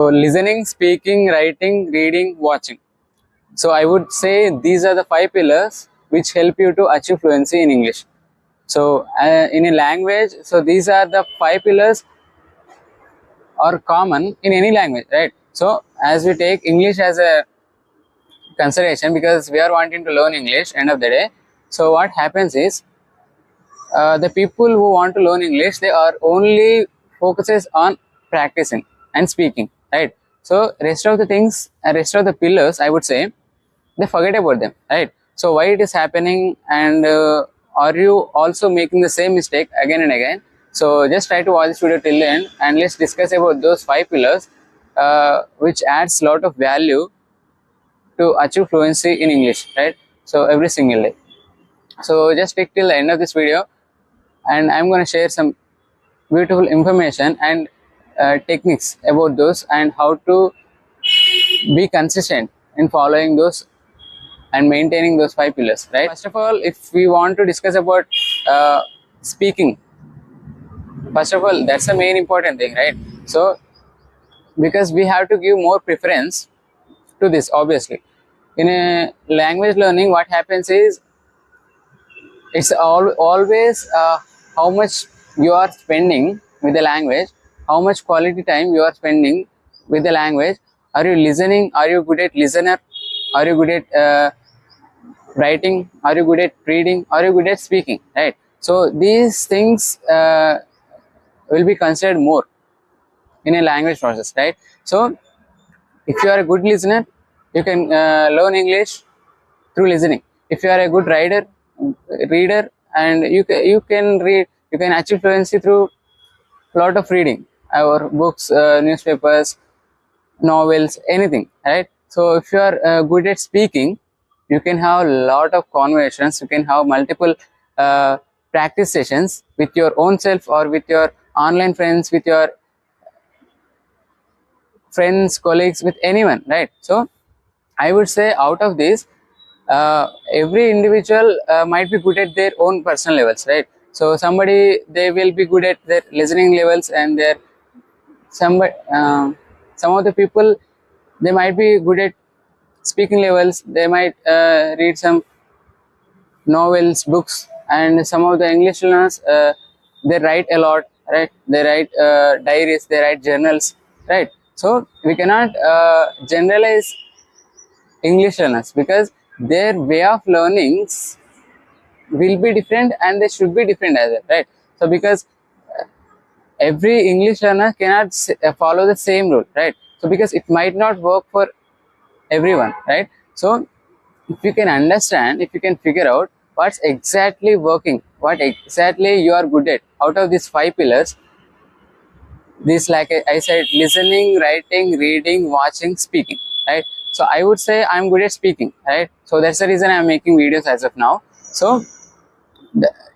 So listening, speaking, writing, reading, watching. So I would say these are the 5 pillars which help you to achieve fluency in English. So in a language, so these are the 5 pillars are common in any language, right? So as we take English as a consideration, because we are wanting to learn English end of the day. So what happens is the people who want to learn English, they are only focuses on practicing and speaking, right? So rest of the things, rest of the pillars, I would say, they forget about them, right? So why it is happening, and are you also making the same mistake again and again? So just try to watch this video till the end, and let's discuss about those 5 pillars which adds lot of value to achieve fluency in English, right? So every single day. So just stick till the end of this video, and I'm going to share some beautiful information and techniques about those, and how to be consistent in following those and maintaining those 5 pillars, right? First of all, if we want to discuss about speaking, first of all, that's the main important thing, right? So because we have to give more preference to this, obviously. In a language learning, what happens is, it's always how much you are spending with the language, how much quality time you are spending with the language. Are you listening? Are you good at listener? Are you good at writing? Are you good at reading? Are you good at speaking, right? So these things will be considered more in a language process, right? So if you are a good listener, you can learn English through listening. If you are a good reader, and you can read, you can achieve fluency through lot of reading, our books, newspapers, novels, anything, right? So if you are good at speaking, you can have a lot of conversations, you can have multiple practice sessions with your own self, or with your online friends, with your friends, colleagues, with anyone, right? So I would say, out of this, every individual might be good at their own personal levels, right? So somebody, they will be good at their listening levels, and their somebody some of the people, they might be good at speaking levels. They might read some novels, books, and some of the English learners, they write a lot, right? They write diaries, they write journals, right? So we cannot generalize English learners, because their way of learning will be different, and they should be different as well, right? So because every English learner cannot follow the same rule, right? So because it might not work for everyone, right? So if you can understand, if you can figure out what's exactly working, what exactly you are good at out of these 5 pillars, this, like I said, listening, writing, reading, watching, speaking, right? So I would say I'm good at speaking, right? So that's the reason I'm making videos as of now. So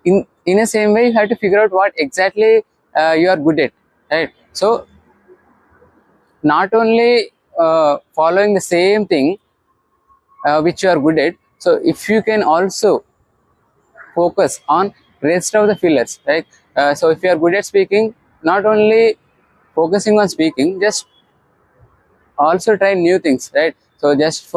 in a same way, you have to figure out what exactly you are good at, right? So not only following the same thing which you are good at, so if you can also focus on rest of the pillars, right? So if you are good at speaking, not only focusing on speaking, just also try new things, right? So just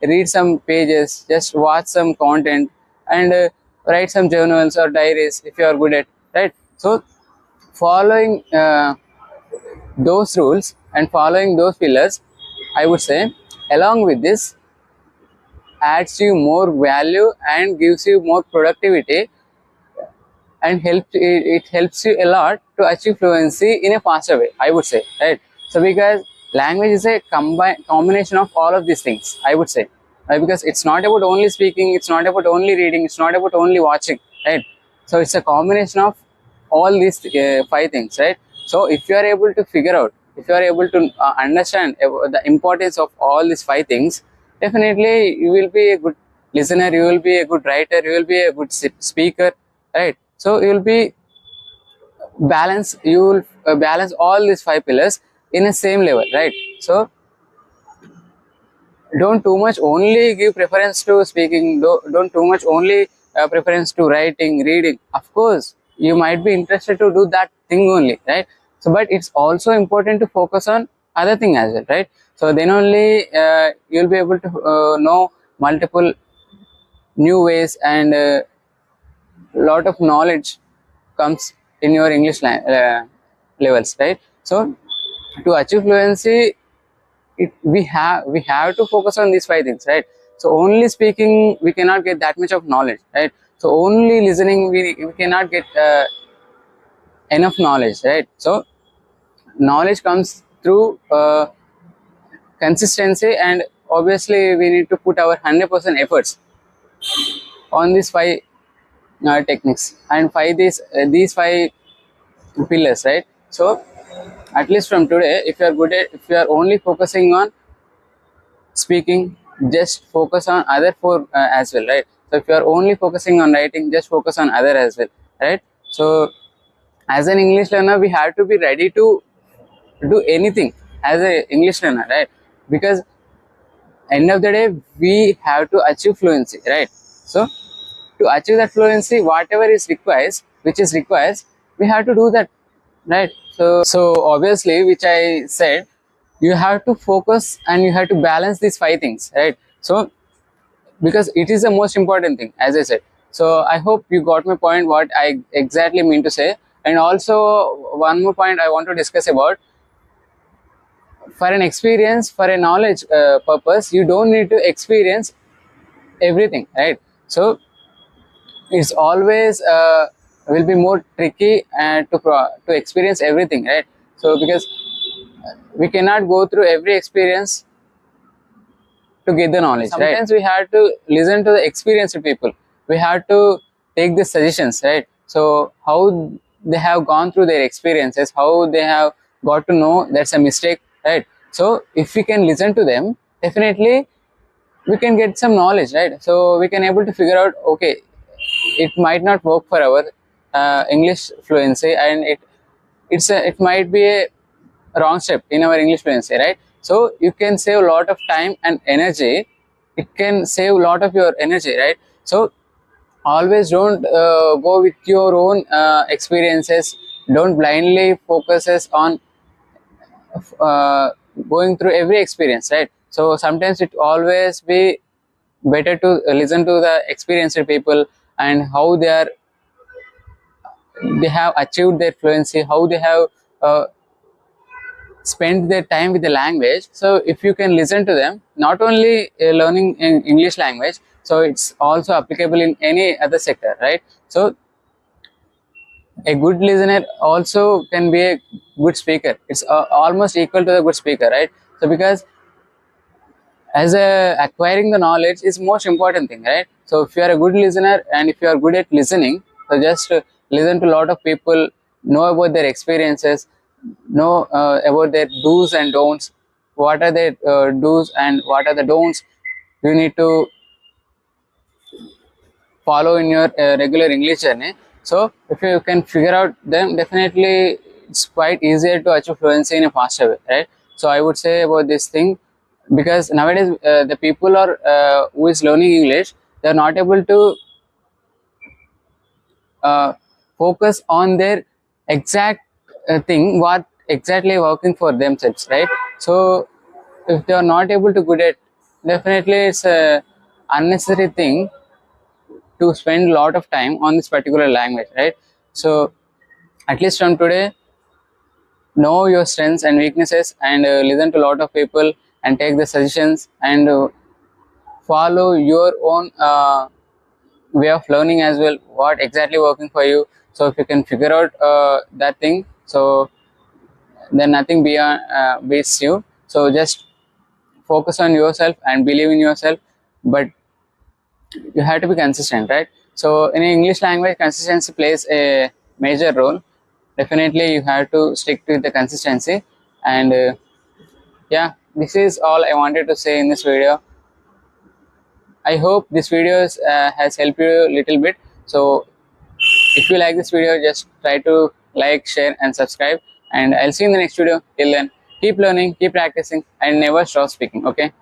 read some pages, just watch some content, and write some journals or diaries if you are good at, right? So following those rules and following those pillars, I would say, along with this, adds you more value and gives you more productivity, and it helps you a lot to achieve fluency in a faster way, I would say, right? So because language is a combination of all of these things, I would say, right? Because it's not about only speaking, it's not about only reading, it's not about only watching, right? So it's a combination of all these 5 things, right? So if you are able to figure out, if you are able to understand the importance of all these 5 things, definitely you will be a good listener, you will be a good writer, you will be a good speaker, right? So you will be you will balance all these 5 pillars in a same level, right? So don't too much only give preference to speaking, don't too much only preference to writing, reading. Of course you might be interested to do that thing only, right? So but it's also important to focus on other thing as well, right? So then only you'll be able to know multiple new ways, and lot of knowledge comes in your English levels, right? So to achieve fluency, we have to focus on these five things, right? So only speaking we cannot get that much of knowledge, right? So only listening we cannot get enough knowledge, right? So knowledge comes through consistency, and obviously we need to put our 100% efforts on these five techniques, and these five pillars, right? So at least from today, if you are only focusing on speaking, just focus on other four as well, right? So if you are only focusing on writing, just focus on other as well, right? So as an English learner, we have to be ready to do anything as an English learner, right? Because end of the day, we have to achieve fluency, right? So to achieve that fluency, whatever is requires, which is requires, we have to do that, right? So obviously, which I said, you have to focus and you have to balance these five things, right? So because it is the most important thing, as I said. So I hope you got my point, what I exactly mean to say. And also one more point I want to discuss about: for an experience, for a knowledge purpose, you don't need to experience everything, right? So it's always will be more tricky to experience everything, right? So because we cannot go through every experience to get the knowledge. Sometimes, right, we have to listen to the experienced people. We have to take the suggestions, right? So how they have gone through their experiences, how they have got to know that's a mistake, right? So if we can listen to them, definitely we can get some knowledge, right? So we can able to figure out, okay, it might not work for our English fluency, and it might be a wrong step in our English fluency, right? So you can save a lot of time and energy. It can save a lot of your energy, right? So always don't go with your own experiences. Don't blindly focuses on uh, going through every experience, right? So sometimes it always be better to listen to the experienced people, and how they have achieved their fluency, how they have uh, spent their time with the language. So if you can listen to them, not only learning in English language, so it's also applicable in any other sector, right? So a good listener also can be a good speaker. It's almost equal to the good speaker, right? So because as a acquiring the knowledge is most important thing, right? So if you are a good listener and if you are good at listening, so just listen to a lot of people, know about their experiences, know about their do's and don'ts, what are their do's and what are the don'ts you need to follow in your regular English journey. So if you can figure out them, definitely it's quite easier to achieve fluency in a faster way, right? So I would say about this thing, because nowadays the people are who is learning English, they are not able to uh, focus on their exact thing, what exactly working for themselves, right? So if they are not able to good at, definitely it's a unnecessary thing to spend a lot of time on this particular language, right? So at least from today, know your strengths and weaknesses, and listen to a lot of people and take the suggestions, and follow your own way of learning as well, what exactly working for you. So if you can figure out that thing, so then nothing beyond beats you. So just focus on yourself and believe in yourself, but you have to be consistent, right? So in English language, consistency plays a major role. Definitely you have to stick to the consistency, and yeah, this is all I wanted to say in this video. I hope this video has helped you a little bit. So if you like this video, just try to like, share and subscribe, and I'll see you in the next video. Till then, keep learning, keep practicing, and never stop speaking, okay?